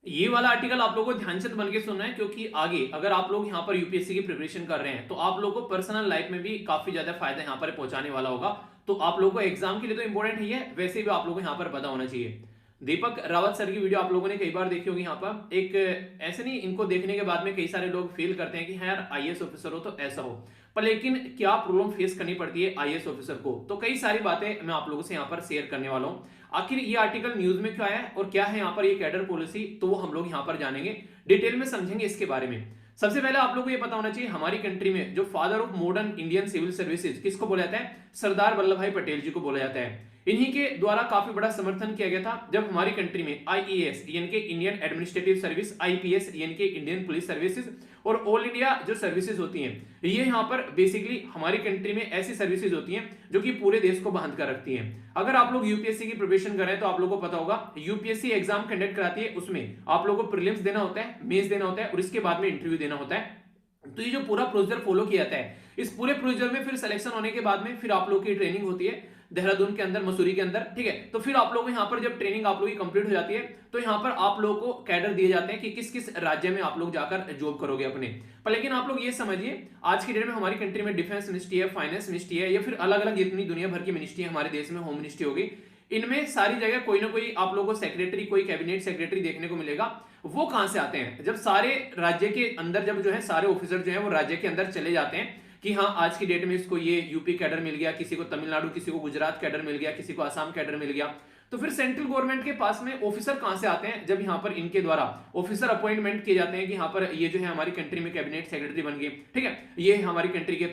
ये वाला आर्टिकल आप लोगों को ध्यान से बन के सुनना है, क्योंकि आगे अगर आप लोग यहाँ पर यूपीएससी की प्रिपरेशन कर रहे हैं तो आप लोगों को पर्सनल लाइफ में भी काफी ज्यादा फायदा यहाँ पर पहुंचाने वाला होगा। तो आप लोगों को एग्जाम के लिए तो इंपॉर्टेंट ही है, वैसे भी आप लोगों को यहाँ पर पता होना चाहिए। दीपक रावत सर की वीडियो आप लोगों ने कई बार देखी होगी। यहाँ पर एक ऐसे नहीं, इनको देखने के बाद में कई सारे लोग फील करते हैं कि हाँ यार आईएएस ऑफिसर हो तो ऐसा हो, पर लेकिन क्या प्रॉब्लम फेस करनी पड़ती है आईएएस ऑफिसर को, तो कई सारी बातें मैं आप लोगों से यहाँ पर शेयर करने वाला हूँ। आखिर ये आर्टिकल न्यूज में क्यों आया है और क्या है यहाँ पर ये कैडर पॉलिसी, तो वो हम लोग यहाँ पर जानेंगे, डिटेल में समझेंगे इसके बारे में। सबसे पहले आप लोगों को ये पता होना चाहिए हमारी कंट्री में जो father of modern Indian civil services किसको बोला जाता है, सरदार वल्लभ भाई पटेल जी को बोला जाता है। इन्हीं के द्वारा काफी बड़ा समर्थन किया गया था जब हमारी कंट्री में आईएएस यानी कि इंडियन एडमिनिस्ट्रेटिव सर्विस, आईपीएस यानी कि इंडियन पुलिस सर्विसेज और ऑल इंडिया जो सर्विसेज होती हैं, ये यहाँ पर बेसिकली हमारी कंट्री में ऐसी सर्विसेज होती हैं जो कि पूरे देश को बांध कर रखती हैं। अगर आप लोग यूपीएससी की प्रिपरेशन कर रहे हैं तो आप लोगों को पता होगा यूपीएससी एग्जाम कंडक्ट कराती है, उसमें आप लोगों को प्रीलिम्स देना होता है, मेंस देना होता है और इसके बाद में इंटरव्यू देना होता है। तो ये जो पूरा प्रोसीजर फॉलो किया जाता है, इस पूरे प्रोसीजर में फिर सिलेक्शन होने के बाद में फिर आप लोग की ट्रेनिंग होती है देहरादून के अंदर, मसूरी के अंदर, ठीक है। तो फिर आप लोग यहाँ पर जब ट्रेनिंग आप लोगों की कंप्लीट हो जाती है तो यहाँ पर आप लोगों को कैडर दिए जाते हैं कि किस किस राज्य में आप लोग जाकर जॉब करोगे अपने। पर लेकिन आप लोग ये समझिए आज की डेट में हमारी कंट्री में डिफेंस मिनिस्ट्री है, फाइनेंस मिनिस्ट्री है, या फिर अलग अलग जितनी दुनिया भर की मिनिस्ट्री है हमारे देश में, होम मिनिस्ट्री होगी, इनमें सारी जगह कोई ना कोई आप लोगों को सेक्रेटरी, कोई कैबिनेट सेक्रेटरी देखने को मिलेगा। वो कहां से आते हैं, जब सारे राज्य के अंदर जब जो है सारे ऑफिसर जो है वो राज्य के अंदर चले जाते हैं कि हाँ आज की डेट में इसको ये यूपी कैडर मिल गया, किसी को तमिलनाडु, किसी को गुजरात कैडर मिल गया, किसी को आसाम कैडर मिल गया। तो फिर सेंट्रल गवर्नमेंट के पास में ऑफिसर कहां से आते हैं, जब यहाँ पर इनके द्वारा ऑफिसर अपॉइंटमेंट किए जाते हैं कि यहाँ पर ये जो है हमारी कंट्री में कैबिनेट सेक्रेटरी बन गए, ठीक है, ये हमारी कंट्री के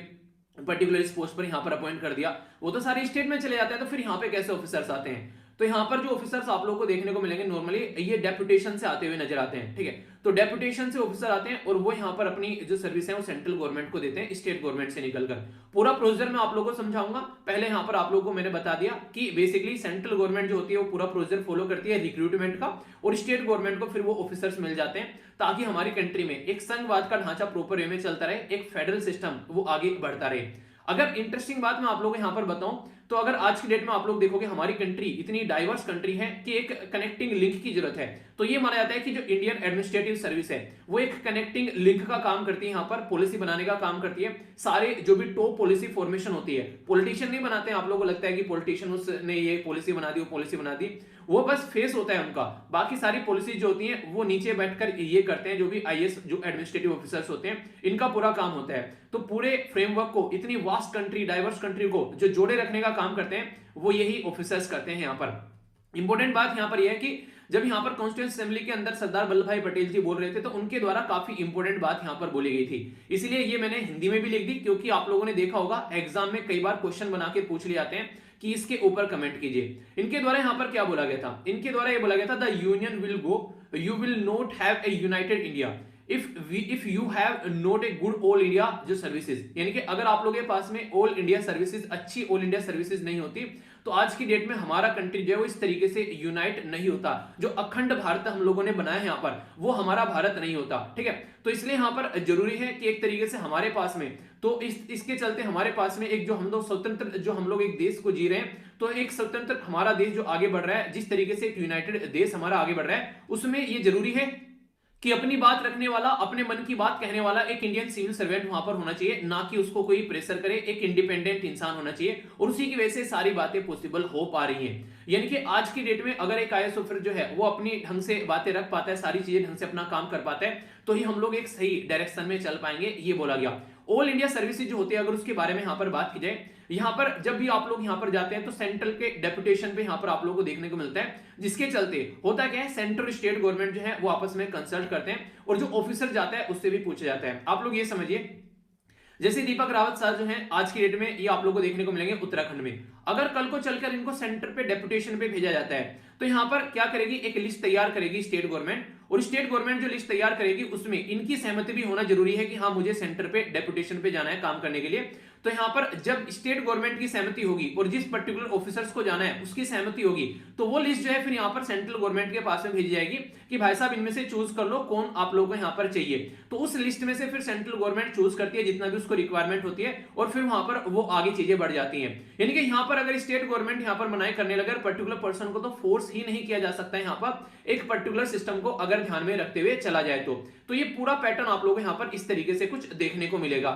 पर्टिकुलर इस पोस्ट पर यहाँ पर अपॉइंट कर दिया, वो तो सारे स्टेट में चले जाते हैं। तो फिर यहाँ पे कैसे ऑफिसर्स आते हैं, तो यहाँ पर जो ऑफिसर्स आप लोगों को देखने को मिलेंगे नॉर्मली ये डेपुटेशन से आते हुए नजर आते हैं, ठीक है। तो डेपुटेशन से ऑफिसर आते हैं और वो यहाँ पर अपनी जो सर्विस है वो सेंट्रल गवर्नमेंट को देते हैं, स्टेट गवर्नमेंट से निकलकर। पूरा प्रोसीजर मैं आप लोगों को समझाऊंगा, पहले यहाँ पर आप लोगों को मैंने बता दिया कि बेसिकली सेंट्रल गवर्नमेंट जो होती है वो पूरा प्रोसीजर फॉलो करती है रिक्रूटमेंट का, और स्टेट गवर्नमेंट को फिर वो ऑफिसर्स मिल जाते हैं ताकि हमारी कंट्री में एक संघवाद का ढांचा प्रॉपर वे में चलता रहे, एक फेडरल सिस्टम वो आगे बढ़ता रहे। अगर इंटरेस्टिंग बात मैं आप लोगों को यहां पर बताऊं तो अगर आज की डेट में आप लोग देखोगे हमारी कंट्री इतनी डाइवर्स कंट्री है कि एक कनेक्टिंग लिंक की जरूरत है। तो ये माना जाता है कि जो इंडियन एडमिनिस्ट्रेटिव सर्विस है वो एक कनेक्टिंग लिंक का काम करती है, यहाँ पर पॉलिसी बनाने का काम करती है। सारे जो भी टॉप पॉलिसी फॉर्मेशन होती है, पॉलिटिशियन नहीं बनाते हैं, आप लोगों को लगता है कि पॉलिटिशियन उसने ये पॉलिसी बना दी, वो पॉलिसी बना दी, वो बस फेस होता है उनका। बाकी सारी पॉलिसी जो होती है वो नीचे बैठकर ये करते हैं, जो भी आईएएस जो एडमिनिस्ट्रेटिव ऑफिसर्स होते हैं इनका पूरा काम होता है। तो पूरे फ्रेमवर्क को, इतनी वास्ट कंट्री, डाइवर्स कंट्री को जो जोड़े रखने का काम करते हैं वो यही ऑफिसर्स करते हैं। यहाँ पर इंपॉर्टेंट बात यहाँ पर यह है कि जब यहाँ पर कॉन्स्टिट्यूएंट असेंबली के अंदर सरदार वल्लभ भाई पटेल जी बोल रहे थे तो उनके द्वारा काफी इंपॉर्टेंट बात यहाँ पर बोली गई थी, इसलिए ये मैंने हिंदी में भी लिख दी, क्योंकि आप लोगों ने देखा होगा एग्जाम में कई बार क्वेश्चन बना के पूछ लिए जाते हैं कि इसके ऊपर कमेंट कीजिए। इनके द्वारा यहाँ पर क्या बोला गया था, इनके द्वारा ये बोला गया था the union will go, you will not have a United India if you have not a good all India जो सर्विसेज, यानी कि अगर आप लोगों के पास में ऑल इंडिया सर्विसेज, अच्छी ऑल इंडिया सर्विसेज नहीं होती तो आज की डेट में हमारा कंट्री जो है वो इस तरीके से यूनाइट नहीं होता। जो अखंड भारत हम लोगों ने बनाया है यहाँ पर वो हमारा भारत नहीं होता, ठीक है। तो इसलिए यहाँ पर जरूरी है कि एक तरीके से हमारे पास में, तो इसके चलते हमारे पास में एक जो हम लोग स्वतंत्र, जो हम लोग एक देश को जी रहे हैं, तो एक स्वतंत्र हमारा देश जो आगे बढ़ रहा है, जिस तरीके से एक यूनाइटेड देश हमारा आगे बढ़ रहा है, उसमें ये जरूरी है कि अपनी बात रखने वाला, अपने मन की बात कहने वाला एक इंडियन सिविल सर्वेंट वहां पर होना चाहिए, ना कि उसको कोई प्रेशर करे, एक इंडिपेंडेंट इंसान होना चाहिए, और उसी की वजह से सारी बातें पॉसिबल हो पा रही हैं। यानी कि आज की डेट में अगर एक आईएएस ऑफिसर जो है वो अपनी ढंग से बातें रख पाता है, सारी चीजें ढंग से अपना काम कर पाता है, तो ही हम लोग एक सही डायरेक्शन में चल पाएंगे, ये बोला गया। ऑल इंडिया सर्विसेज जो होती है अगर उसके बारे में यहाँ पर बात की जाए, यहाँ पर जब भी आप लोग यहाँ पर जाते हैं तो सेंट्रल के डेपुटेशन पे यहाँ पर आप लोगों को देखने को मिलता है, जिसके चलते होता क्या है, सेंट्रल स्टेट गवर्नमेंट जो है वो आपस में कंसल्ट करते हैं और जो ऑफिसर जाता है उससे भी पूछा जाता है। आप लोग ये समझिए जैसे दीपक रावत सर जो हैं आज की डेट में ये आप लोगों को देखने को मिलेंगे उत्तराखंड में, अगर कल को चलकर इनको सेंटर पे डेपुटेशन पे भेजा जाता है तो यहाँ पर क्या करेगी, एक लिस्ट तैयार करेगी स्टेट गवर्नमेंट, और स्टेट गवर्नमेंट जो लिस्ट तैयार करेगी उसमें इनकी सहमति भी होना जरूरी है कि हाँ मुझे सेंटर पे डेपुटेशन पे जाना है काम करने के लिए। तो यहाँ पर जब स्टेट गवर्नमेंट की सहमति होगी और जिस पर्टिकुलर ऑफिसर्स को जाना है उसकी सहमति होगी, तो वो लिस्ट जो है फिर यहाँ पर सेंट्रल गवर्नमेंट के पास में भेजी जाएगी कि भाई साहब इनमें से चूज कर लो कौन आप लोगों को यहाँ पर चाहिए। तो उस लिस्ट में से फिर सेंट्रल गवर्नमेंट चूज करती है जितना भी उसको रिक्वायरमेंट होती है, और फिर वहां पर वो आगे चीजें बढ़ जाती हैं। यानी कि यहाँ पर अगर स्टेट गवर्नमेंट यहाँ पर मनाई करने लगे पर्टिकुलर पर्सन को, तो फोर्स ही नहीं किया जा सकता यहाँ पर एक पर्टिकुलर सिस्टम को अगर ध्यान में रखते हुए चला जाए तो ये पूरा पैटर्न आप लोगों को यहाँ पर इस तरीके से कुछ देखने को मिलेगा।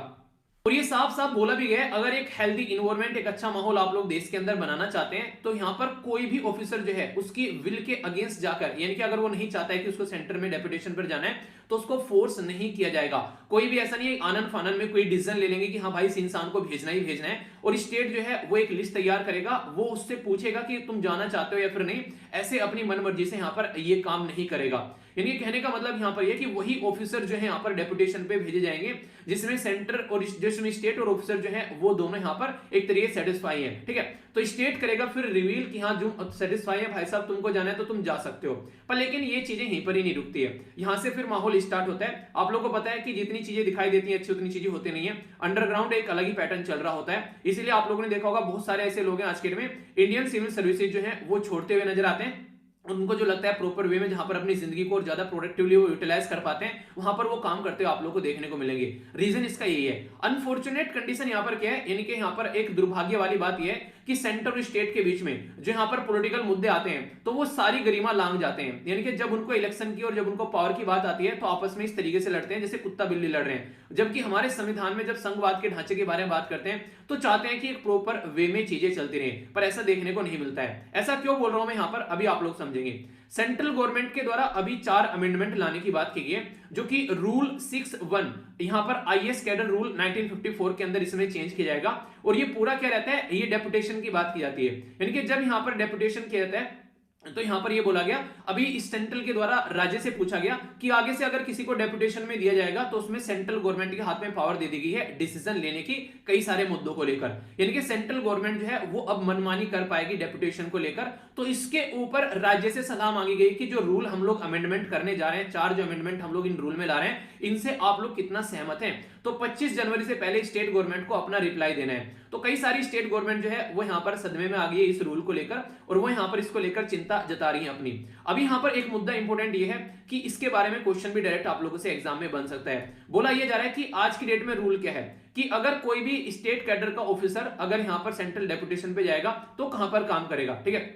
और ये साफ साफ बोला भी गया है, अगर एक हेल्दी इन्वायरमेंट, एक अच्छा माहौल आप लोग देश के अंदर बनाना चाहते हैं, तो यहाँ पर कोई भी ऑफिसर जो है उसकी विल के अगेंस्ट जाकर, यानी कि अगर वो नहीं चाहता है कि उसको सेंटर में डेपुटेशन पर जाना है, तो उसको फोर्स नहीं किया जाएगा। कोई भी ऐसा नहीं है आनन फानन में कोई डिसीजन ले लेंगे कि हाँ भाई इस इंसान को भेजना ही भेजना है, और स्टेट जो है वो एक लिस्ट तैयार करेगा, वो उससे पूछेगा कि तुम जाना चाहते हो या फिर नहीं। ऐसे अपनी मनमर्जी से यहाँ पर ये काम नहीं करेगा। यानी कहने का मतलब यहाँ पर यह कि वही ऑफिसर जो है यहाँ पर डेपुटेशन पे भेजे जाएंगे जिसमें सेंटर और जिसमें स्टेट और ऑफिसर जो है वो दोनों यहाँ पर एक तरीके से सेटिस्फाई है। ठीक है, तो स्टेट करेगा फिर रिवील कि हाँ जो सेटिस्फाई है भाई साहब तुमको जाना है तो तुम जा सकते हो। पर लेकिन ये चीजें यहीं पर ही नहीं रुकती है, यहाँ से फिर माहौल स्टार्ट होता है। आप लोगों को पता है कि जितनी चीजें दिखाई देती हैं अच्छी उतनी चीजें होती नहीं है, अंडरग्राउंड एक अलग ही पैटर्न चल रहा होता है। इसीलिए आप लोगों ने देखा होगा बहुत सारे ऐसे लोग हैं आज के डेट में इंडियन सिविल सर्विसेज जो है वो छोड़ते हुए नजर आते हैं। उनको जो लगता है प्रॉपर वे में जहां पर अपनी जिंदगी को और ज्यादा प्रोडक्टिवली वो यूटिलाइज कर पाते हैं, वहां पर वो काम करते हुए आप लोगों को देखने को मिलेंगे। रीजन इसका यही है। अनफॉर्चुनेट कंडीशन यहां पर क्या है, यानी कि यहां पर एक दुर्भाग्य वाली बात यह है कि सेंटर और स्टेट के बीच में जो यहां पर पॉलिटिकल मुद्दे आते हैं तो वो सारी गरिमा लांग जाते हैं। यानी कि जब उनको इलेक्शन की और जब उनको पावर की बात आती है तो आपस में इस तरीके से लड़ते हैं जैसे कुत्ता बिल्ली लड़ रहे हैं। जबकि हमारे संविधान में जब संघवाद के ढांचे के बारे में बात करते हैं तो चाहते हैं कि एक प्रॉपर वे में चीजें चलती रहे, पर ऐसा देखने को नहीं मिलता है। ऐसा क्यों बोल रहा हूं मैं यहां पर, अभी आप लोग समझेंगे। सेंट्रल गवर्नमेंट के द्वारा अभी 4 अमेंडमेंट लाने की बात की गई है, जो कि रूल 6(1) यहां पर आईएएस कैडर रूल 1954 के अंदर इसमें चेंज किया जाएगा। और ये पूरा क्या रहता है, ये डेपुटेशन की बात की जाती है। यानी कि जब यहां पर डेपुटेशन किया जाता है तो यहां पर ये बोला गया, अभी इस सेंट्रल के द्वारा राज्य से पूछा गया कि आगे से अगर किसी को डेपुटेशन में दिया जाएगा तो उसमें सेंट्रल गवर्नमेंट के हाथ में पावर दे दी गई है डिसीजन लेने की कई सारे मुद्दों को लेकर। यानी कि सेंट्रल गवर्नमेंट जो है वो अब मनमानी कर पाएगी डेपुटेशन को लेकर। तो इसके ऊपर राज्य से सलाह मांगी गई कि जो रूल हम लोग अमेंडमेंट करने जा रहे हैं, 4 जो अमेंडमेंट हम लोग इन रूल में ला रहे हैं, इनसे आप लोग कितना सहमत हैं। तो 25 जनवरी से पहले स्टेट गवर्नमेंट को अपना रिप्लाई देना है। तो कई सारी स्टेट गवर्नमेंट जो है वो यहां पर सदमे में आ गई है इस रूल को लेकर, और वो यहां पर इसको लेकर चिंता जता रही है अपनी। अभी यहां पर एक मुद्दा इंपॉर्टेंट ये है कि इसके बारे में क्वेश्चन भी डायरेक्ट आप लोगों से एग्जाम में बन सकता है। बोला यह जा रहा है कि आज की डेट में रूल क्या है कि अगर कोई भी स्टेट कैडर का ऑफिसर अगर यहां पर सेंट्रल डेपुटेशन पे जाएगा तो कहां पर काम करेगा। ठीक है,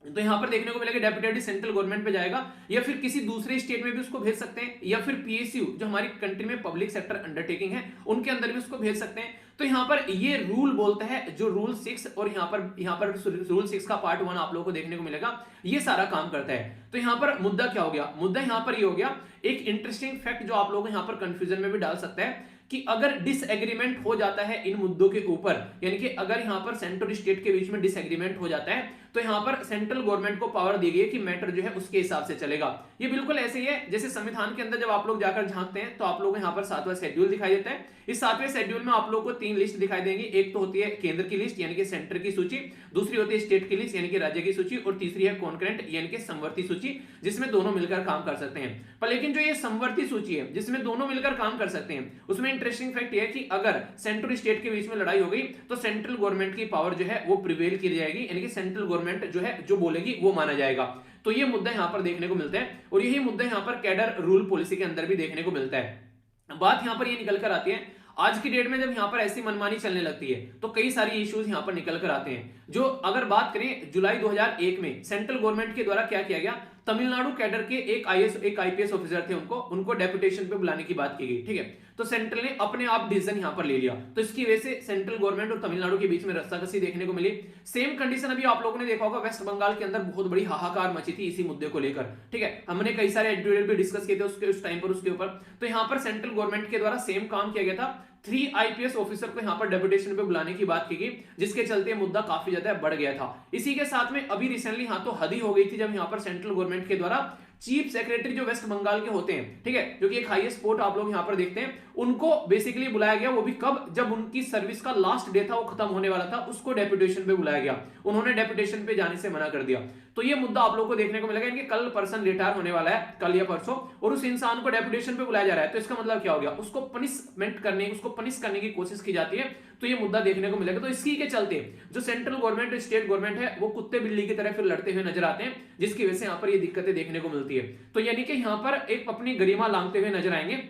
तो यहां पर देखने को मिलेगा डेपुटेड सेंट्रल गवर्नमेंट पे जाएगा, या फिर किसी दूसरे स्टेट में भी उसको भेज सकते हैं, या फिर पीएसयू जो हमारी कंट्री में पब्लिक सेक्टर अंडरटेकिंग है उनके अंदर भी उसको भेज सकते हैं। तो यहां पर ये रूल बोलता है, जो रूल 6 और यहां पर रूल 6 का पार्ट 1 आप लोगों को देखने को मिलेगा, ये सारा काम करता है। तो यहां पर मुद्दा क्या हो गया, मुद्दा यहां पर ये हो गया, एक इंटरेस्टिंग फैक्ट जो आप लोग यहां पर कंफ्यूजन में भी डाल सकता है कि अगर डिसएग्रीमेंट हो जाता है इन मुद्दों के ऊपर, यानी कि अगर यहां पर सेंटर और स्टेट के बीच में डिसएग्रीमेंट हो जाता है तो यहां पर सेंट्रल गवर्नमेंट को पावर दी गई है कि मैटर जो है उसके हिसाब से चलेगा। ये बिल्कुल ऐसे ही है जैसे संविधान के अंदर जब आप लोग जाकर झांकते हैं तो आप लोग यहां पर 7वां शेड्यूल दिखाई देता है। इस 7वें शेड्यूल में आप लोगों को 3 लिस्ट दिखाई देंगी। एक तो होती है केंद्र की लिस्ट यानी कि सेंटर की सूची, दूसरी होती है स्टेट की लिस्ट यानी कि राज्य की सूची, और तीसरी है कॉन्करेंट यानी कि समवर्ती सूची, जिसमें दोनों मिलकर काम कर सकते हैं। पर लेकिन जो ये समवर्ती सूची है जिसमें दोनों मिलकर काम कर सकते हैं, उसमें इंटरेस्टिंग फैक्ट यह है कि अगर सेंटर और स्टेट के बीच में लड़ाई हो गई तो सेंट्रल गवर्नमेंट की पावर जो है वो प्रिवेल की जाएगी, यानी कि सेंट्रल गवर्नमेंट जो है जो बोलेगी वो माना जाएगा। तो ये मुद्दा यहां पर देखने को मिलता है, और यही मुद्दा यहां पर कैडर रूल पॉलिसी के अंदर भी देखने को मिलता है। बात यहां पर ये निकल कर आती है, आज की डेट में जब यहां पर ऐसी मनमानी चलने लगती है तो कई सारी इश्यूज यहां पर निकल कर आते हैं। जो अगर बात करें जुलाई 2001 में सेंट्रल गवर्नमेंट के द्वारा क्या किया गया, तमिलनाडु कैडर के एक आईपीएस ऑफिसर थे, उनको डेपुटेशन पे बुलाने की बात की गई। ठीक है, तो सेंट्रल ने अपने आप डिसीजन यहां पर ले लिया, तो इसकी वजह से सेंट्रल गवर्नमेंट और तमिलनाडु के बीच में रस्साकसी देखने को मिली। सेम कंडीशन अभी आप लोगों ने देखा होगा वेस्ट बंगाल के अंदर बहुत बड़ी हाहाकार मची थी इसी मुद्दे को लेकर। ठीक है, हमने कई सारे एडिटोरियल भी डिस्कस किए थे उस टाइम पर उसके ऊपर। तो यहां पर सेंट्रल गवर्नमेंट के द्वारा सेम काम किया गया था, 3 आईपीएस ऑफिसर को यहां पर डेपुटेशन पे बुलाने की बात की गई, जिसके चलते मुद्दा काफी ज्यादा बढ़ गया था। इसी के साथ में अभी रिसेंटली यहां तो हद ही हो गई थी जब यहां पर सेंट्रल गवर्नमेंट के द्वारा चीफ सेक्रेटरी जो वेस्ट बंगाल के होते हैं, ठीक है, जो कि एक हाईएस्ट पोस्ट आप लोग यहां पर देखते हैं, उनको बेसिकली बुलाया गया। वो भी कब? जब उनकी सर्विस का लास्ट डे था, वो खत्म होने वाला था, उसको डेपुटेशन पे बुलाया गया। उन्होंने डेपुटेशन पे जाने से मना कर दिया। तो ये मुद्दा आप लोग को देखने को मिलेगा। इनके कल पर्सन रिटायर होने वाला है, कल या परसों, और उस इंसान को डेपुटेशन पे बुलाया जा रहा है। तो इसका मतलब क्या हो गया? उसको पनिश करने की कोशिश की जाती है। तो ये मुद्दा देखने को मिलेगा। तो इसी के चलते जो सेंट्रल गवर्नमेंट और स्टेट गवर्नमेंट है, वो कुत्ते बिल्ली की तरह फिर लड़ते हुए नजर आते हैं, जिसकी वजह से यहाँ पर ये दिक्कतें देखने को मिलती है। तो यानी कि यहाँ पर एक अपनी गरिमा लांघते हुए नजर आएंगे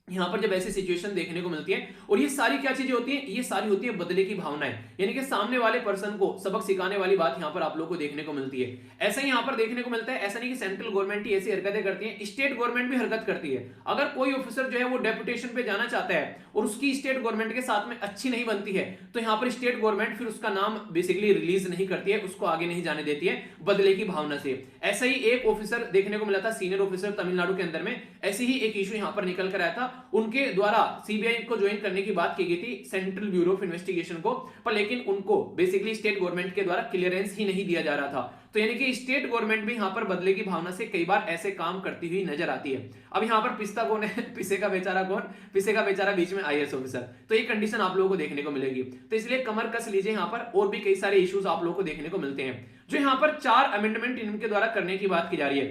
यहां पर जब ऐसी सिचुएशन देखने को मिलती है। और ये सारी क्या चीजें होती हैं? ये सारी होती है बदले की भावनाएं, यानी कि सामने वाले पर्सन को सबक सिखाने वाली बात यहां पर आप लोग को देखने को मिलती है। ऐसा ही यहां पर देखने को मिलता है। ऐसा नहीं कि सेंट्रल गवर्नमेंट ही ऐसी हरकतें करती है, स्टेट गवर्नमेंट भी हरकत करती है। अगर कोई ऑफिसर जो है वो डेपुटेशन पे जाना चाहता है और उसकी स्टेट गवर्नमेंट के साथ में अच्छी नहीं बनती है, तो यहां पर स्टेट गवर्नमेंट फिर उसका नाम बेसिकली रिलीज नहीं करती है, उसको आगे नहीं जाने देती है बदले की भावना से। ऐसा ही एक ऑफिसर देखने को मिला था, सीनियर ऑफिसर तमिलनाडु के अंदर में, ऐसी ही एक इशू यहां पर निकल कर आया था। उनके द्वारा सीबीआई को ज्वाइन करने की बात की गई थी, सेंट्रल ब्यूरो ऑफ इन्वेस्टिगेशन को, पर लेकिन उनको बेसिकली स्टेट गवर्नमेंट के द्वारा क्लियरेंस ही नहीं दिया जा रहा था। तो यानी कि स्टेट गवर्नमेंट भी यहां पर बदले की भावना से कई बार ऐसे काम करती हुई नजर आती है। अब यहां पर पिस्ता कौन है? पिसे का बेचारा कौन? पिसे का बेचारा बीच में आईएएस ऑफिसर। तो ये कंडीशन आप लोगों को देखने को मिलेगी। तो इसलिए कमर कस लीजिए यहां पर। और भी कई सारे इश्यूज आप लोगों को देखने को मिलते हैं। जो यहां पर 4 अमेंडमेंट इनके द्वारा करने की बात की जा रही है,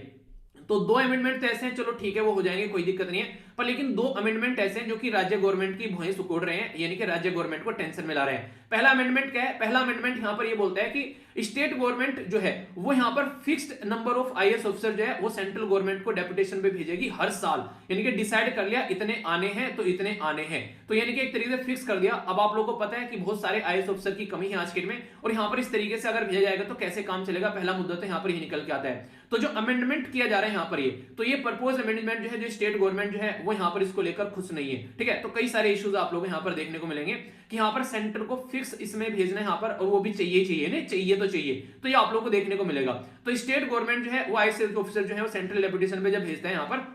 तो 2 अमेंडमेंट तो ऐसे हैं, चलो ठीक है, वो हो जाएंगे, कोई दिक्कत नहीं है। पर लेकिन 2 अमेंडमेंट ऐसे हैं जो कि राज्य गवर्नमेंट की भुएं सुकोड़ रहे हैं, यानी कि राज्य गवर्नमेंट को टेंशन में ला रहे हैं। पहला अमेंडमेंट क्या है? पहला अमेंडमेंट यहां पर ये बोलता है कि स्टेट गवर्नमेंट जो है वो यहां पर fixed number of IAS officer जो है वो सेंट्रल गवर्नमेंट को डेपुटेशन पे भेजेगी हर साल। यानी कि डिसाइड कर लिया इतने आने हैं तो इतने आने हैं, तो यानी कि एक तरीके से फिक्स कर दिया। अब आप लोगों को पता है कि बहुत सारे आईएएस ऑफिसर की कमी है आज के में, और यहां पर इस तरीके से अगर भेजा जाएगा तो कैसे काम चलेगा? पहला मुद्दा तो यहां पर ही निकल के आता है। तो जो अमेंडमेंट किया जा रहा है यहां पर तो ये प्रपोज अमेंडमेंट जो है, जो स्टेट गवर्नमेंट जो है वो यहां पर इसको लेकर खुश नहीं है, ठीक है। तो कई सारे इश्यूज आप लोग यहां पर देखने को मिलेंगे कि यहां पर सेंटर को फिक्स इसमें भेजना है यहां पर, और वो भी चाहिए नहीं, चाहिए तो चाहिए। तो ये आप लोग को देखने को मिलेगा। तो स्टेट गवर्नमेंट जो है वो आईएएस ऑफिसर जो है वो सेंट्रल डेपुटेशन पे जब भेजता है यहां पर,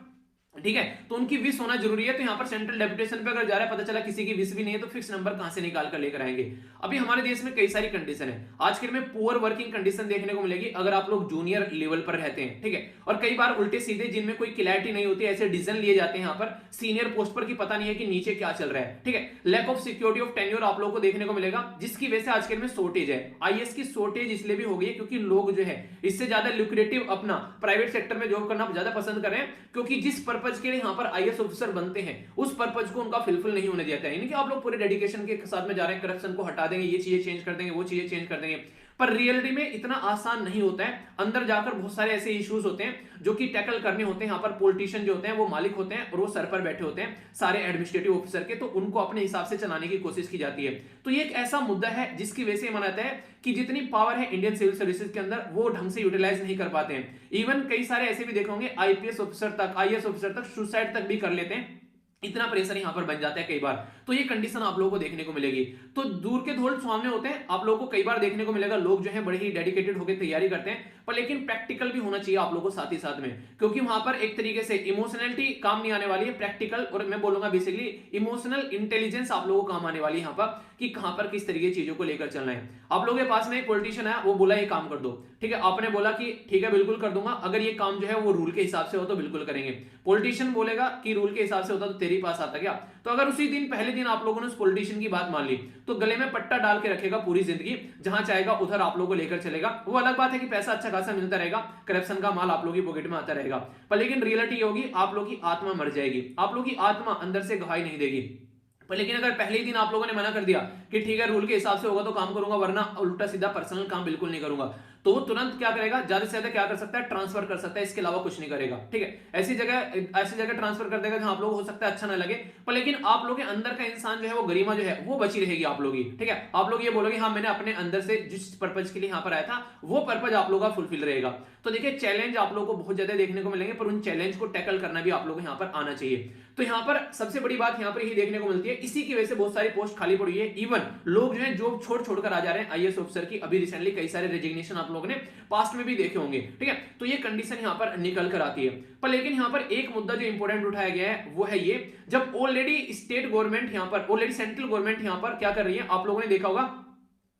ठीक है, तो उनकी विश होना जरूरी है। तो यहां पर सेंट्रल डेपुटेशन पे अगर जा रहा है, पता चला किसी की विश भी नहीं है, तो फिक्स नंबर कहां से निकाल कर लेकर आएंगे? अभी हमारे देश में कई सारी कंडीशन है आज के में, पुअर वर्किंग कंडीशन देखने को मिलेगी अगर आप लोग जूनियर लेवल पर रहते हैं, ठीक है। और कई बार उल्टे सीधे जिनमें कोई क्लैरिटी नहीं होती, ऐसे डिसीजन लिए जाते हैं यहां पर सीनियर पोस्ट पर, की पता नहीं है कि नीचे क्या चल रहा है, ठीक है। Lack of security of tenure आप लोगों को देखने को मिलेगा, जिसकी वजह से आज के में शॉर्टेज है। आईएएस की शॉर्टेज इसलिए भी हो गई है क्योंकि लोग जो है इससे ज्यादा ल्यूक्रेटिव अपना प्राइवेट सेक्टर में जॉब करना ज्यादा पसंद कर रहे हैं, क्योंकि जिस पर्पज के लिए यहां पर आईएएस ऑफिसर बनते हैं उस पर्पज को उनका फुलफिल नहीं होने देता है। यानी कि आप लोग पूरे डेडिकेशन के साथ में जा रहे हैं, करप्शन को हटा देंगे, ये चीजें चेंज कर देंगे, वो चीजें चेंज कर देंगे, पर रियलिटी में इतना आसान नहीं होता है। अंदर जाकर बहुत सारे ऐसे इश्यूज होते हैं जो कि टैकल करने होते हैं। यहाँ पर पॉलिटिशियन जो होते हैं वो मालिक होते हैं और वो सर पर बैठे होते हैं सारे एडमिनिस्ट्रेटिव ऑफिसर के, तो उनको अपने हिसाब से चलाने की कोशिश की जाती है। तो ये एक ऐसा मुद्दा है जिसकी वजह से माना जाता है कि जितनी पावर है इंडियन सिविल सर्विसेज के अंदर वो ढंग से यूटिलाइज नहीं कर पाते हैं। इवन कई सारे ऐसे भी देखे होंगे आईपीएस ऑफिसर तक, आईएएस ऑफिसर तक सुसाइड तक भी कर लेते हैं, इतना प्रेशर यहां पर बन जाता है कई बार। तो ये कंडीशन आप लोगों को देखने को मिलेगी। तो दूर के धौल सामने होते हैं, आप लोगों को कई बार देखने को मिलेगा लोग जो है बड़े ही डेडिकेटेड होकर तैयारी करते हैं, पर लेकिन प्रैक्टिकल भी होना चाहिए आप लोगों को साथ ही साथ में, क्योंकि वहां पर एक तरीके से इमोशनलिटी काम नहीं आने वाली है, प्रैक्टिकल और मैं बोलूंगा बेसिकली इमोशनल इंटेलिजेंस आप लोगों को काम आने वाली है यहां पर, कि कहां पर किस तरीके चीजों को लेकर चलना है। आप लोगों के पास में एक पॉलिटिशियन है, वो बोला ये काम कर दो, ठीक है, आपने बोला कि ठीक है बिल्कुल कर दूंगा, अगर ये काम जो है वो रूल के हिसाब से हो तो बिल्कुल करेंगे। पॉलिटिशियन बोलेगा कि रूल के हिसाब से होता तो तेरे पास आता क्या? तो अगर उसी दिन पहले दिन आप लोगों ने उस पॉलिटिशियन की बात मान ली तो गले में पट्टा डाल के रखेगा पूरी जिंदगी, जहां चाहेगा उधर आप लोगों को लेकर चलेगा। वो अलग बात है कि पैसा अच्छा खासा मिलता रहेगा, करप्शन का माल आप लोगों की पॉकेट में आता रहेगा, पर लेकिन रियलिटी होगी आप लोगों की आत्मा मर जाएगी, आप लोगों की आत्मा अंदर से गवाही नहीं देगी। पर लेकिन अगर पहले ही दिन आप लोगों ने मना कर दिया कि ठीक है रूल के हिसाब से होगा तो काम करूंगा, वरना उल्टा सीधा पर्सनल काम बिल्कुल नहीं करूंगा, तो वो तुरंत क्या करेगा? ज्यादा से ज्यादा क्या कर सकता है? ट्रांसफर कर सकता है, इसके अलावा कुछ नहीं करेगा, ठीक है। ऐसी जगह ट्रांसफर कर देगा जहां आप लोग हो सकता है अच्छा ना लगे, पर लेकिन आप लोग के अंदर का इंसान जो है वो गरिमा जो है वो बची रहेगी आप लोग की, ठीक है। आप लोग ये बोलोगे हाँ मैंने अपने अंदर से जिस पर्पज के लिए यहाँ पर आया था वो पर्पज आप लोग का फुलफिल रहेगा। तो देखिए चैलेंज आप लोग को बहुत ज्यादा देखने को मिलेंगे, पर उन चैलेंज को टैकल करना भी आप लोग यहाँ पर आना चाहिए। तो यहाँ पर सबसे बड़ी बात यहाँ पर यही देखने को मिलती है, इसी की वजह से बहुत सारी पोस्ट खाली पड़ी है। इवन लोग जो है जॉब छोड़कर आ जा रहे हैं आईएएस ऑफिसर की, अभी रिसेंटली कई सारे रेजिग्नेशन आप लोगों ने पास्ट में भी देखे होंगे, ठीक है। तो ये कंडीशन यहाँ पर निकल कर आती है। पर लेकिन यहाँ पर एक मुद्दा जो इंपॉर्टेंट उठाया गया है वो है ये, जब ऑलरेडी स्टेट गवर्नमेंट यहाँ पर, ऑलरेडी सेंट्रल गवर्नमेंट यहाँ पर क्या कर रही है, आप लोगों ने देखा होगा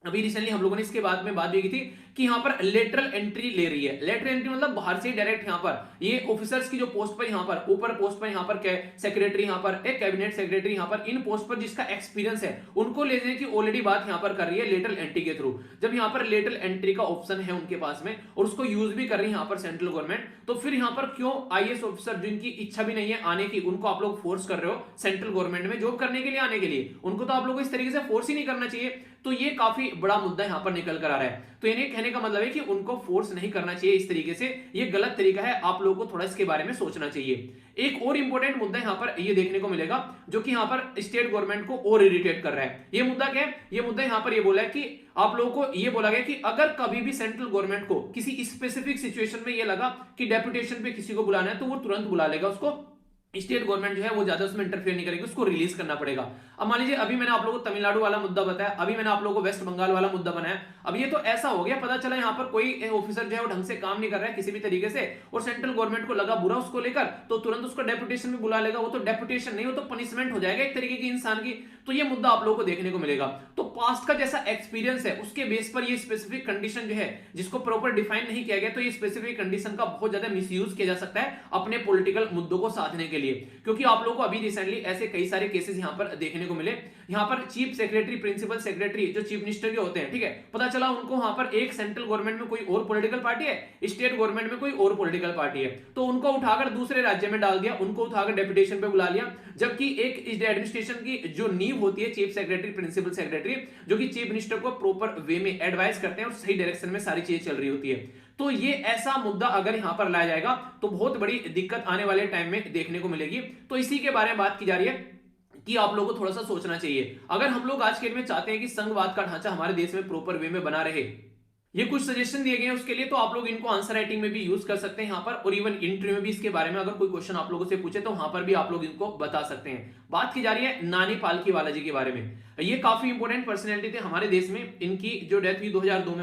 अभी रिसेंटली हम लोगों ने इसके बाद में बात भी की थी कि यहाँ पर लेटरल एंट्री ले रही है। लेटरल एंट्री मतलब बाहर से डायरेक्ट यहाँ पर ये ऑफिसर्स की जो पोस्ट पर यहाँ पर ऊपर पोस्ट पर यहाँ पर सेक्रेटरी, यहाँ पर एक कैबिनेट सेक्रेटरी, यहाँ पर इन पोस्ट पर जिसका एक्सपीरियंस है उनको ले जाने की ऑलरेडी बात यहाँ पर कर रही है लेटरल एंट्री के थ्रू। जब यहाँ पर लेटरल एंट्री का ऑप्शन है उनके पास में और उसको यूज भी कर रही है यहाँ पर सेंट्रल गवर्नमेंट, तो फिर यहाँ पर क्यों आईएएस ऑफिसर जिनकी इच्छा भी नहीं है आने की, उनको आप लोग फोर्स कर रहे हो सेंट्रल गवर्नमेंट में जॉब करने के लिए आने के लिए? उनको तो आप लोगों को इस तरीके से फोर्स ही नहीं करना चाहिए। तो ये काफी बड़ा मुद्दा यहाँ पर निकल कर आ रहा है। तो इन्हें कहने का मतलब है कि उनको फोर्स नहीं करना चाहिए इस तरीके से, ये गलत तरीका है, आप लोगों को थोड़ा इसके बारे में सोचना चाहिए। एक और इंपॉर्टेंट मुद्दा यहाँ पर ये देखने को मिलेगा जो कि यहाँ पर स्टेट गवर्नमेंट को और इरिटेट कर रहा है। ये मुद्दा क्या है? ये मुद्दा यहाँ पर ये बोला है कि आप लोगों को ये बोला गया कि अगर कभी भी सेंट्रल गवर्नमेंट को किसी स्पेसिफिक सिचुएशन में ये लगा कि डेपुटेशन पे किसी को बुलाना है तो वो तुरंत बुला लेगा उसको, स्टेट गवर्नमेंट जो है वो ज्यादा उसमें इंटरफेयर नहीं करेगी, उसको रिलीज करना पड़ेगा। अब मान लीजिए अभी मैंने आप लोगों को तमिलनाडु वाला मुद्दा बताया, अभी मैंने आप लोगों को वेस्ट बंगाल वाला मुद्दा बनाया। अब ये तो ऐसा हो गया, पता चला यहाँ पर कोई ऑफिसर जो है वो ढंग से काम नहीं कर रहा है किसी भी तरीके से और सेंट्रल गवर्नमेंट को लगा बुरा उसको लेकर, तो तुरंत उसको डेपुटेशन में बुला लेगा। वो तो डेपुटेशन नहीं, वो तो पनिशमेंट हो जाएगा एक तरीके की इंसान की। तो ये मुद्दा आप लोगों को देखने को मिलेगा। तो पास्ट का जैसा एक्सपीरियंस है उसके बेस पर ये स्पेसिफिक कंडीशन जो है जिसको प्रॉपर डिफाइन नहीं किया गया, तो ये स्पेसिफिक कंडीशन का बहुत ज्यादा मिसयूज किया जा सकता है अपने पॉलिटिकल मुद्दों को साधने के लिए। क्योंकि आप लोगों को अभी रिसेंटली ऐसे कई सारे केसेस यहाँ पर देखने को मिले। यहाँ पर चीफ सेक्रेटरी, प्रिंसिपल सेक्रेटरी जो चीफ मिनिस्टर के होते हैं, ठीक है, पता चला उनको वहां पर एक सेंट्रल गवर्नमेंट में कोई और पॉलिटिकल पार्टी है, स्टेट गवर्नमेंट में कोई और पॉलिटिकल पार्टी है, तो उनको उठाकर दूसरे राज्य में डाल दिया, उनको उठाकर डेपुटेशन पे बुला लिया। जबकि एक एडमिनिस्ट्रेशन की जो नींव होती है चीफ सेक्रेटरी, प्रिंसिपल सेक्रेटरी, जो कि चीफ मिनिस्टर को प्रॉपर वे में एडवाइस करते हैं और सही डायरेक्शन में सारी चीजें चल रही होती है। तो ये ऐसा मुद्दा अगर यहां पर लाया जाएगा तो बहुत बड़ी दिक्कत आने वाले टाइम में देखने को मिलेगी। तो इसी के बारे में बात की जा रही है कि आप लोगों को थोड़ा सा सोचना चाहिए। अगर हम लोग आज के दिन में चाहते हैं कि संघवाद का ढांचा हमारे देश में प्रॉपर वे में बना रहे, ये कुछ सजेशन दिए गए हैं उसके लिए, तो आप लोग इनको आंसर राइटिंग में भी यूज कर सकते हैं यहाँ पर, और इवन इंटरव्यू में भी इसके बारे में अगर कोई क्वेश्चन आप लोगों से पूछे तो वहां पर भी आप लोग इनको बता सकते हैं। बात की जा रही है नानी पालकीवाला जी के बारे में। ये काफी इंपोर्टेंट पर्सनैलिटी थे हमारे देश में। इनकी जो डेथ हुई 2002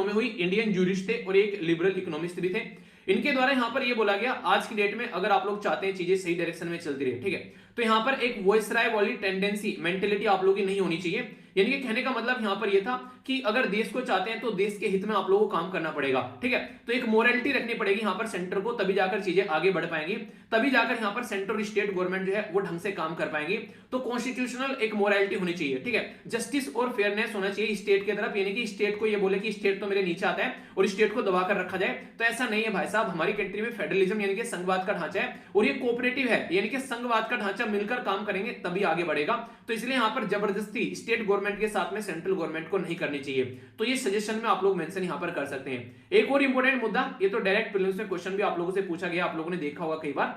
में हुई। इंडियन जूरिस्ट थे और एक लिबरल इकोनॉमिस्ट भी थे। इनके द्वारा यहां पर यह बोला गया आज की डेट में अगर आप लोग चाहते हैं चीजें सही डायरेक्शन में चलती रहे, ठीक है, तो यहां पर एक वॉइसराय वाली टेंडेंसी, मेंटेलिटी आप लोगों की नहीं होनी चाहिए। यानी कि कहने का मतलब यहां पर यह था कि अगर देश को चाहते हैं तो देश के हित में आप लोगों को काम करना पड़ेगा, ठीक है। तो एक मोरालिटी रखनी पड़ेगी यहां पर सेंटर को, तभी जाकर चीजें आगे बढ़ पाएंगी, तभी जाकर यहां पर सेंटर और स्टेट गवर्नमेंट जो है वो ढंग से काम कर पाएंगी। तो कॉन्स्टिट्यूशनल एक मोरालिटी होनी चाहिए, ठीक है, जस्टिस और फेयरनेस होना चाहिए स्टेट की तरफ। यानी कि स्टेट को ये बोले कि स्टेट तो मेरे नीचे आता है और स्टेट को दबा कर रखा जाए, तो ऐसा नहीं है भाई साहब। हमारी कंट्री में फेडरलिज्म यानी कि संघवाद का ढांचा है और ये कोऑपरेटिव है, यानी कि संघवाद का ढांचा मिलकर काम करेंगे तभी आगे बढ़ेगा। तो इसलिए यहां पर जबरदस्ती स्टेट गवर्नमेंट के साथ में सेंट्रल गवर्नमेंट को नहीं करनी चाहिए। तो ये सजेशन में आप लोग मेंशन यहां पर कर सकते हैं। एक और इंपॉर्टेंट मुद्दा, ये तो डायरेक्ट प्रीलिम्स में क्वेश्चन भी आप लोगों से पूछा गया, आप लोगों ने देखा होगा कई बार,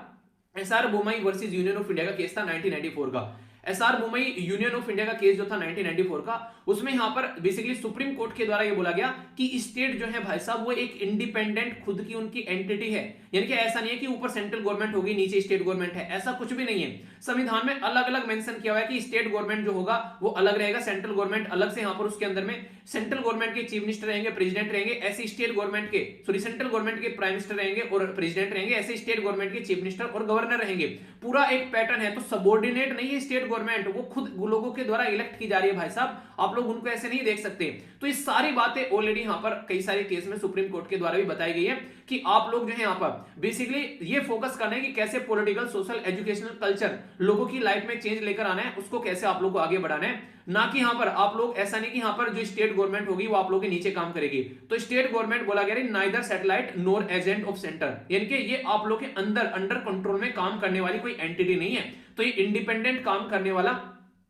SR Bommai versus union of India का केस था 1994 का। SR Bommai union of India का केस जो था 1994 का, उसमें यहां पर बेसिकली सुप्रीम कोर्ट के द्वारा ये बोला गया कि स्टेट जो है भाई साहब वो एक इंडिपेंडेंट खुद की उनकी एंटिटी है। यानी कि ऐसा नहीं है कि ऊपर सेंट्रल गवर्नमेंट होगी नीचे स्टेट गवर्नमेंट है, ऐसा कुछ भी नहीं है। संविधान में अलग अलग मेंशन किया हुआ है कि स्टेट गवर्नमेंट जो होगा वो अलग रहेगा, सेंट्रल गवर्नमेंट अलग से। यहां पर उसके अंदर में सेंट्रल गवर्नमेंट के चीफ मिनिस्टर रहेंगे, प्रेसिडेंट रहेंगे, ऐसे स्टेट गवर्नमेंट के सेंट्रल गवर्नमेंट के प्राइम मिनिस्टर रहेंगे और प्रेसिडेंट रहेंगे, ऐसे स्टेट गवर्नमेंट के चीफ मिनिस्टर और गवर्नर रहेंगे। पूरा एक पैटर्न है। तो सबऑर्डिनेट नहीं है स्टेट गवर्नमेंट, वो खुद लोगों के द्वारा इलेक्ट की जा रही है भाई साहब, आप लोग उनको ऐसे नहीं देख सकते। तो ये सारी बातें ऑलरेडी यहां पर कई सारे केस में सुप्रीम कोर्ट के द्वारा भी बताई गई है कि आप लोग जो है यहां पर बेसिकली ये फोकस करना है कि कैसे पॉलिटिकल, सोशल, एजुकेशनल कल्चर लोगों की लाइफ में चेंज लेकर आना है, उसको कैसे आप लोग को आगे बढ़ाना है। ना कि यहां पर आप लोग ऐसा नहीं कि यहां पर जो स्टेट गवर्नमेंट होगी वो आप लोगों के नीचे काम करेगी। तो स्टेट गवर्नमेंट बोला गया है neither satellite nor agent of centre, यानी कि ये आप लोग के अंडर कंट्रोल में काम करने वाली कोई एंटिटी नहीं है। तो ये इंडिपेंडेंट काम करने वाला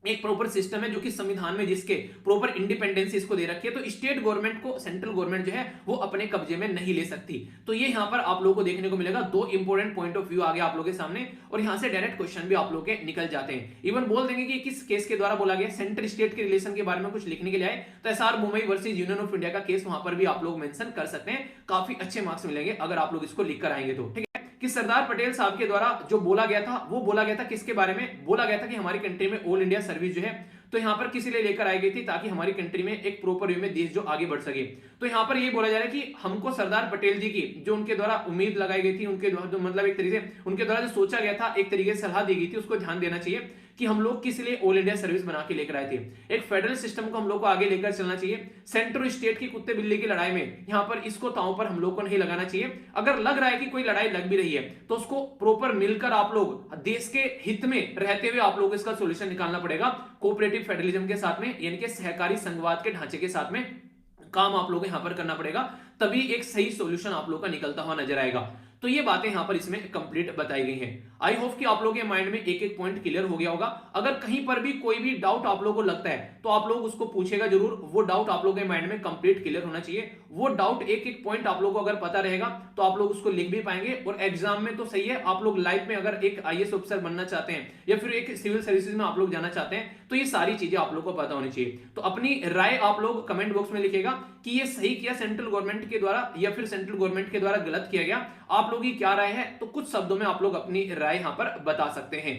एक प्रॉपर सिस्टम है जो कि संविधान में जिसके प्रॉपर इंडिपेंडेंस इसको दे रखी है। तो स्टेट गवर्नमेंट को सेंट्रल गवर्नमेंट जो है वो अपने कब्जे में नहीं ले सकती। तो ये यहां पर आप लोगों को देखने को मिलेगा। दो इंपॉर्टेंट पॉइंट ऑफ व्यू आ गया आप लोगों के सामने और यहां से डायरेक्ट क्वेश्चन भी आप लोगों के निकल जाते हैं। इवन बोल देंगे कि किस केस के द्वारा बोला गया, सेंटर स्टेट के रिलेशन के बारे में कुछ लिखने के लिए आए तो SR Bommai versus union of India का केस वहां पर भी आप लोग मेंशन कर सकते हैं। काफी अच्छे मार्क्स मिलेंगे अगर आप लोग इसको लिख कर आएंगे तो, ठीक है। कि सरदार पटेल साहब के द्वारा जो बोला गया था वो बोला गया था किसके बारे में? बोला गया था कि हमारी कंट्री में ऑल इंडिया सर्विस जो है तो यहां पर किसी लिए लेकर आई गई थी ताकि हमारी कंट्री में एक प्रॉपर वे में देश जो आगे बढ़ सके। तो यहाँ पर ये बोला जा रहा है कि हमको सरदार पटेल जी की जो उनके द्वारा उम्मीद लगाई गई थी, उनके द्वारा जो मतलब एक तरीके से उनके द्वारा जो सोचा गया था, एक तरीके से सलाह दी गई थी, उसको ध्यान देना चाहिए कि हम लोग किस लिए ऑल इंडिया सर्विस बना के लेकर आए थे। एक फेडरल सिस्टम को हम लोग को आगे लेकर चलना चाहिए। सेंटर और स्टेट की कुत्ते बिल्ली की लड़ाई में यहाँ पर इसको ताव पर हम लोग को नहीं लगाना चाहिए। अगर लग रहा है कि कोई लड़ाई लग भी रही है तो उसको प्रॉपर मिलकर आप लोग देश के हित में रहते हुए आप लोग इसका सोल्यूशन निकालना पड़ेगा, कोऑपरेटिव फेडरलिज्म के साथ में, यानी कि सहकारी संघवाद के ढांचे के साथ में काम आप लोगों को यहां पर करना पड़ेगा, तभी एक सही सॉल्यूशन आप लोगों का निकलता हुआ नजर आएगा। तो ये बातें यहां पर इसमें कंप्लीट बताई गई हैं। आई होप कि आप लोगों के माइंड में एक एक पॉइंट क्लियर हो गया होगा। अगर कहीं पर भी कोई भी डाउट आप लोगों को लगता है तो आप लोग उसको पूछेगा जरूर। वो डाउट आप लोगों के माइंड में कंप्लीट क्लियर होना चाहिए। वो डाउट एक एक पॉइंट आप लोगों को अगर पता रहेगा तो आप लोग उसको लिख भी पाएंगे, और एग्जाम में तो सही है, आप लोग लाइफ में अगर एक आईएएस ऑफिसर बनना चाहते हैं या फिर एक सिविल सर्विसेज में आप लोग जाना चाहते हैं तो ये सारी चीजें आप लोग को पता होनी चाहिए। तो अपनी राय आप लोग कमेंट बॉक्स में लिखेगा कि ये सही किया सेंट्रल गवर्नमेंट के द्वारा या फिर सेंट्रल गवर्नमेंट के द्वारा गलत किया गया, आप लोगों की क्या राय है। तो कुछ शब्दों में आप लोग अपनी राय यहां पर बता सकते हैं।